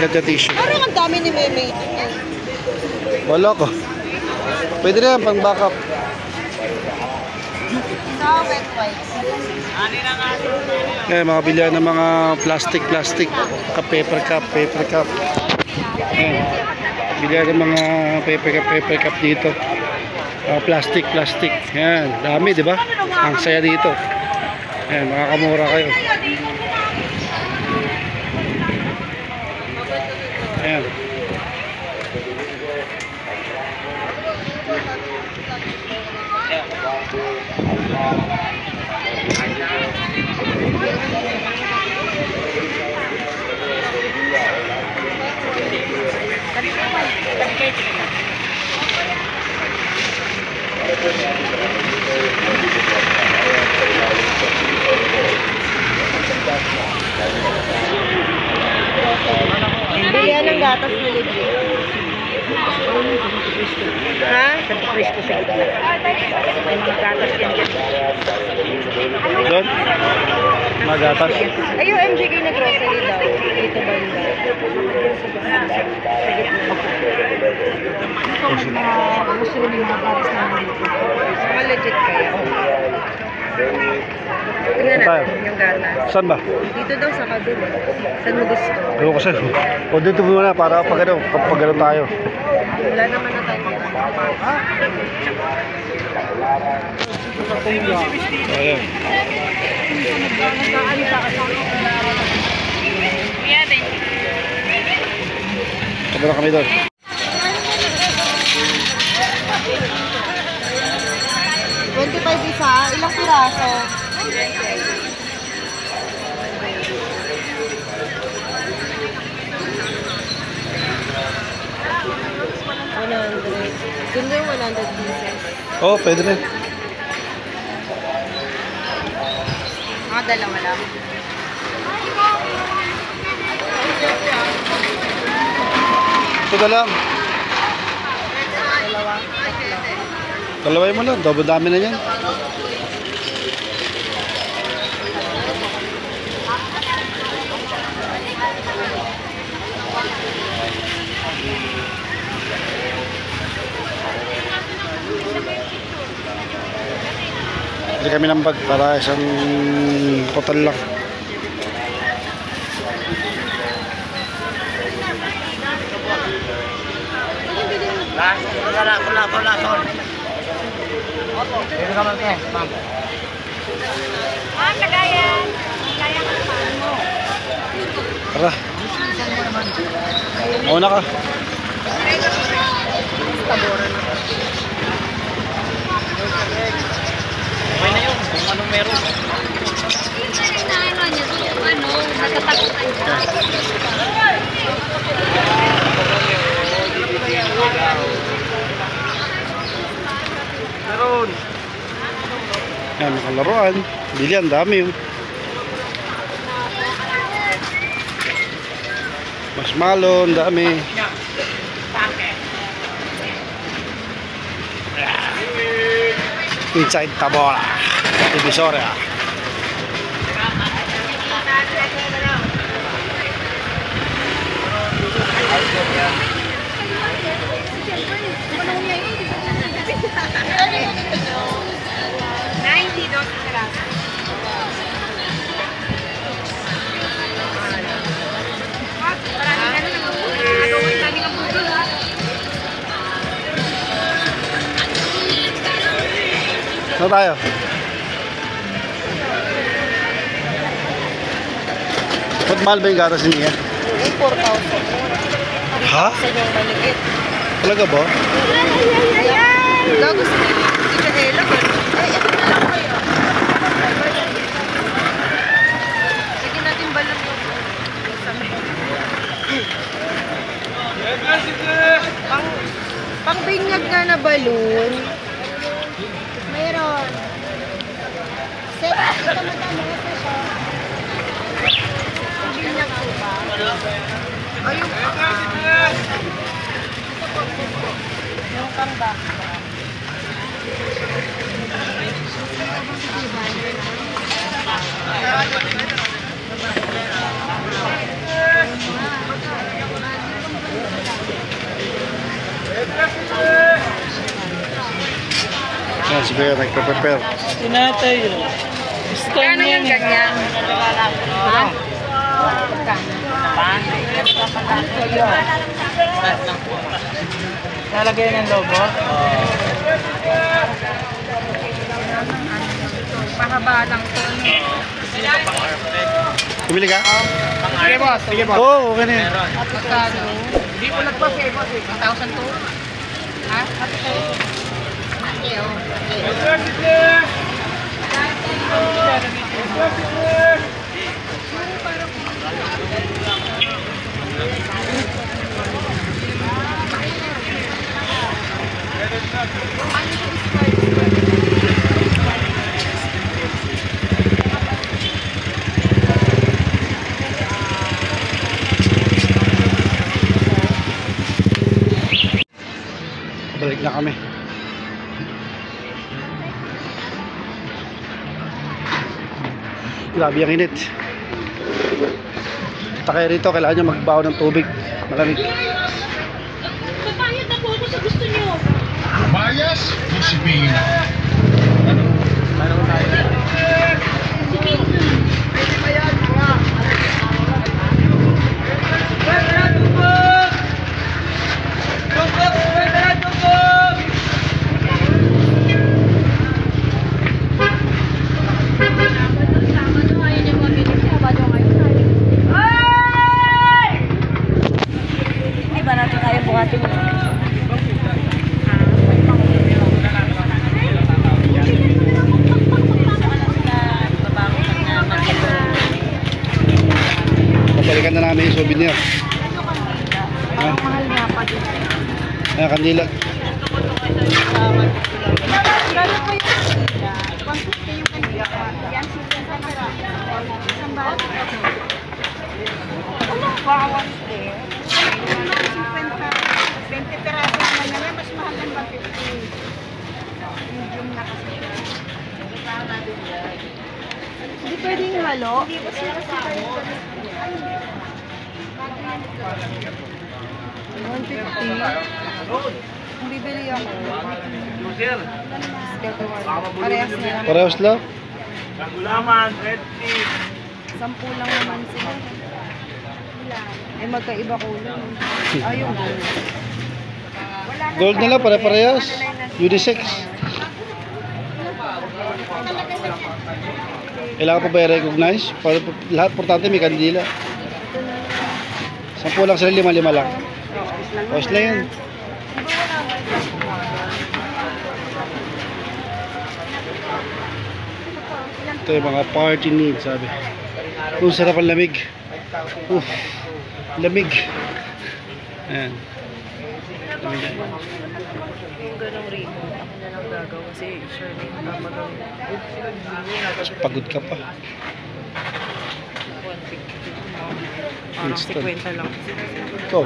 Sikat yung tissue. Parang ang dami ni Meme. Wala ko. Pwede na yan, pang backup. Sa wet wipes. Mga bilihan ng mga plastic. Paper cup. Bilihan ng mga paper cup dito. Plastic. Yan, dami, di ba? Ang saya dito. Yan, makakamura kayo. Ayan. Bilihan ng gatas na libre. Ha? Presko sa gitna. May mga gatas yan dyan. Doon? Magatas. Ay, yung MJK na grocery daw. Dito ba nila? Gusto rin yung mga gatas namin dito. Mga legit kaya. Tingnan natin yung gatas. Saan ba? Dito daw sa kabin. Saan mo gusto? Ewan ko sa'yo. O dito muna para pag ano tayo. Wala naman na tayo. Ayan. Sabi na kami doon. $25 ilang piraso? Ganda yung 100 pieces. Oo, pwede na. Dalawa lang. Ito na lang. Dalaway mo lang. Dami na yan. Hindi kami ng bag para isang total lang. Wala. Dito ka ma'am. Kagayan. Kaya ka naman mo. Tara. Mauna ka. Okay na yun. Kung anong meron. Natatakutan ka. Meron. Yan, nakalaruan. Bilihan, dami yun. Marshmallow, dami. Inside Tabora, Divisoria. Saan tayo? Ba't mahal ba yung gatas niya? Yung 4,000. Ha? Sa yung maligit. Talaga ba? Gago sa Michaela. Ay, ito na lang kayo. Lagyan natin balon yung pang binyag na balon. Mayroon. Set, ito mo tama ito siya. Pang binyag ko ba? O yung yung kamba. Yan, si Kuya nagpe-prepare. Tinatay yun. Kano yung ganyan? Ha? Lalagay ng lobo? Pahaba lang to. Pumili ka? Sige boss, sige boss. Oo, okay na yan. Magkano? Hindi ko nagpas eh boss eh. 1,000 to. Ha? Balik na kami. Grabe ang init. Punta kayo rito, kailangan nyo magbaho ng tubig. Malamig. Papayag na po ako sa gusto nyo. Bias, Josepina. Hindi ba natin kaya buhatin mo? Babalikan na namin yung souvenir. Ah, Mahal nga pa din. ah, kandila. Gano'n ko yung kandila? 150 yung kandila. Yan, 50 na lang. Isang ba? Walang bawas eh. 20 peraso naman na yan, mas mahal ng 150. Medium na kasi. Hindi pwedeng halo? Hindi ba siya kasi pwedeng 150? Kung bibili ako, parehas na lang. Parehas lang. Gulaman, red tea. 10 lang naman sila. Eh magkaiba kulay. Ayun. Gold na lang, pare-parehas. Unisex. Kailangan pa ba i-recognize? Para lahat importante may kandila. 10 lang sila, 5 lang. Pause lang yan. Ito yung mga party needs, sabi. Sarap ang lamig. Lamig. Ayan. Lamig yan. Yung ganong rin. Ako na lang gagawa kasi sure na yung papagawin. Pagod ka pa. 150. Parang Instant. 50 lang. Ikaw.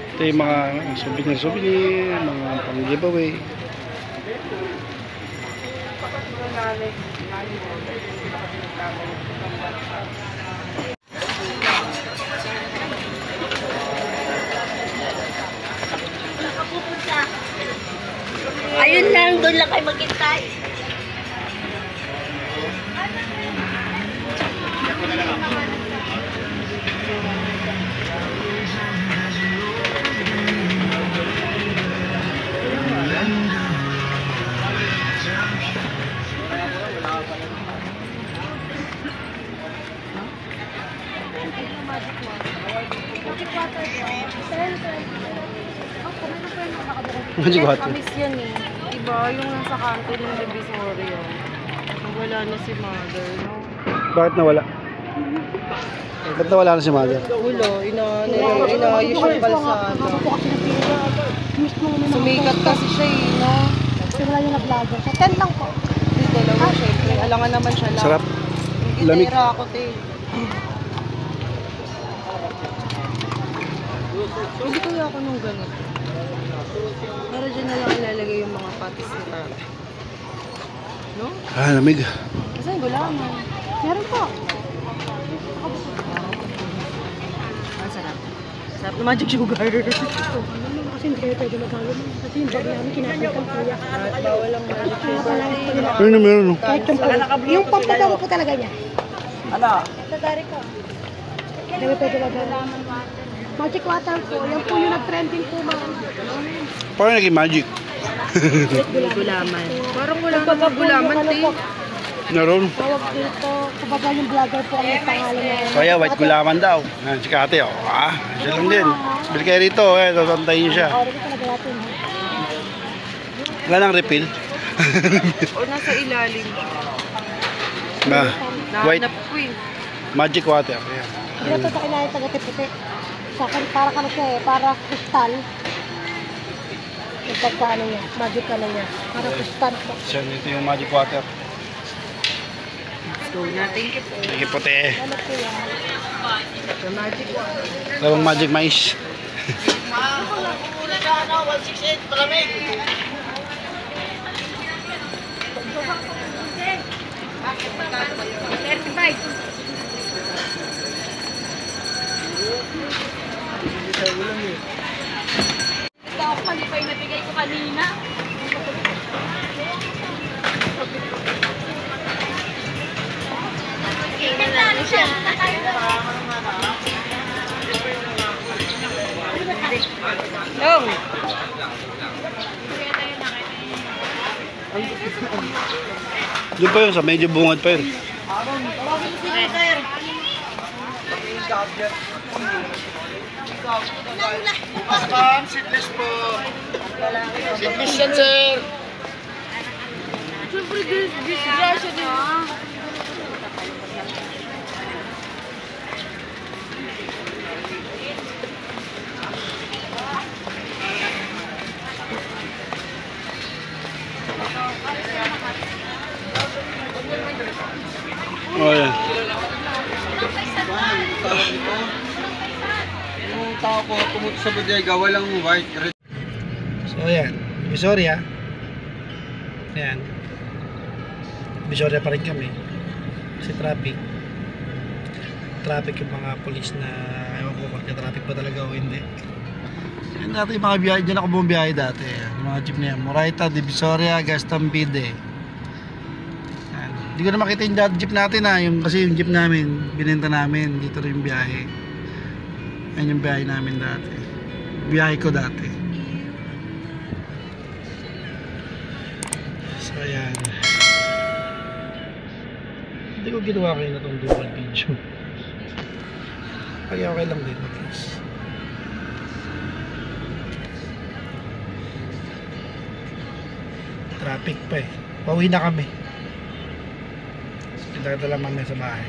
Ito yung mga souvenir, mga pang giveaway. Ayun lang, doon lang kayo maghintay. Magic water. Kamis yan eh. Diba, yung nasa kanto ng Divisoria. Wala na si mother, no? Bakit nawala? Ba't nawala na si mother? Wala, inaayos yung kalsada. Sumikat kasi siya eh, no? Wala yung na-vlogger. Sa 10 lang po. Hindi, dalawa syempre. Alangan naman siya lang. Sarap. Hindi Lamig. tira ako, te. Hindi kaya ako nung gano'n. Para dyan na lang ilalagay yung mga patis ni tatay. No? Ah, lamig. Kasi yung gulaman. Meron po. Ang sarap. Sarap na magic sugar. Kasi hindi kayo pwede magkano. Kasi yung bag namin kinakantang kuya. Bawal ang magic Kaya sugar. pala Ano na meron? No? kahit yung pampatawa po talaga niya. Ano? Dadari ko. Hindi kayo pwede magkano. Magic water po. Yan po yung nag-trending po man. Parang naging magic. May gulaman. Parang wala namang gulaman, te. Naroon. Tawag dito. Kumbaga yung vlogger po ang may pangalan niya. Kaya white gulaman daw. Yan, si Kate, oh. Ah, siya lang din. Bili kayo rito, tatantayin niyo siya. Oras ko talaga natin. Wala nang refill. O nasa ilalim. Na, white Nahanap ko eh. magic water. Ayan. Hindi na sa kailangan taga-tiputi. Sa akin, para ka na siya eh. Para kristal. Yung pagkaano niya. Magic ka na niya. Para kristal po. Siya, ito yung magic water. Let's go na. Thank you po. Sige puti. Ano po yan? The magic one. Lawang magic mais. Ito ako malipay na bigay ko kanina. Long! Doon pa yun, sa medyo bungad pa yun. Seedless yan, sir. Siyempre, disgrasya din. Oh, yan. Yung tao ko pumunta sa bodega, walang white. So, ayan. Divisoria. Ayan. Divisoria pa rin kami. Kasi traffic. Traffic yung mga polis na ewan ko kung traffic ba talaga o hindi. Ayan dati yung mga biyahe. Diyan ako bumibiyahe dati. Yung mga jeep na yan. Moraita, Divisoria, Gastambide. Ayan. Hindi ko na makita yung jeep natin ha. Kasi yung jeep namin, binenta namin. Dito rin yung biyahe. Ayan yung biyahe namin dati. Biyahe ko dati. So ayan. Hindi ko ginawa kayo na itong dual video. Okay, okay lang din at least. Traffic pa eh. Pauwi na kami. Pinagdala mamaya sa bahay.